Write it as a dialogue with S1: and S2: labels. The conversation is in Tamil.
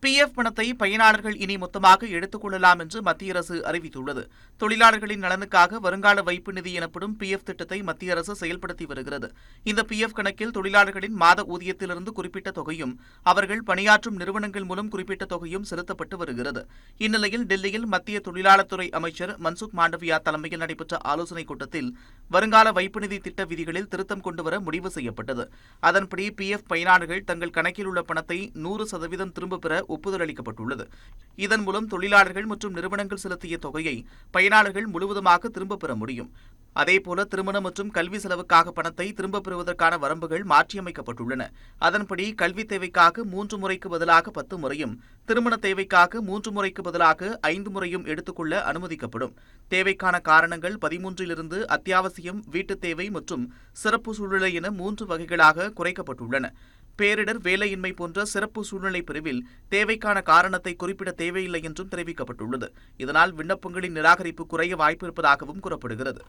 S1: PF பணத்தை பயனாளர்கள் இனி மொத்தமாக எடுத்துக் கொள்ளலாம் என்று மத்திய அரசு அறிவித்துள்ளது. தொழிலாளர்களின் நலனுக்காக வருங்கால வைப்பு நிதி எனப்படும் PF திட்டத்தை மத்திய அரசு செயல்படுத்தி வருகிறது. இந்த PF கணக்கில் தொழிலாளர்களின் மாத ஊதியத்திலிருந்து குறிப்பிட்ட தொகையும் அவர்கள் பணியாற்றும் நிறுவனங்கள் மூலம் குறிப்பிட்ட தொகையும் செலுத்தப்பட்டு வருகிறது. இந்நிலையில் டெல்லியில் மத்திய தொழிலாளர் துறை அமைச்சர் மன்சுக் மாண்டவியா தலைமையில் நடைபெற்ற ஆலோசனைக் கூட்டத்தில் வருங்கால வைப்பு நிதி திட்ட விதிகளில் திருத்தம் கொண்டுவர முடிவு செய்யப்பட்டது. அதன்படி PF பயனாளர்கள் தங்கள் கணக்கில் உள்ள பணத்தை 100% திரும்பப் பெற ஒப்புதல் அளிக்கப்பட்டுள்ளது. இதன் மூலம் தொழிலாளர்கள் மற்றும் நிறுவனங்கள் செலுத்திய தொகையை பயனாளர்கள் முழுவதுமாக திரும்பப் பெற முடியும். அதேபோல திருமணம் மற்றும் கல்வி செலவுக்காக பணத்தை திரும்பப் பெறுவதற்கான வரம்புகள் மாற்றியமைக்கப்பட்டுள்ளன. அதன்படி கல்வி தேவைக்காக 3 முறைக்கு பதிலாக 10 முறையும், திருமண தேவைக்காக 3 முறைக்கு பதிலாக 5 முறையும் எடுத்துக்கொள்ள அனுமதிக்கப்படும். தேவைக்கான காரணங்கள் 13 அத்தியாவசியம், வீட்டுத் தேவை மற்றும் சிறப்பு சூழ்நிலை என 3 வகைகளாக குறைக்கப்பட்டுள்ளன. பேரிடர், வேலையின்மை போன்ற சிறப்பு சூழ்நிலை பிரிவில் தேவைக்கான காரணத்தை குறிப்பிட தேவையில்லை என்றும் தெரிவிக்கப்பட்டுள்ளது. இதனால் விண்ணப்பங்களின் நிராகரிப்பு குறைய வாய்ப்பு இருப்பதாகவும் கூறப்படுகிறது.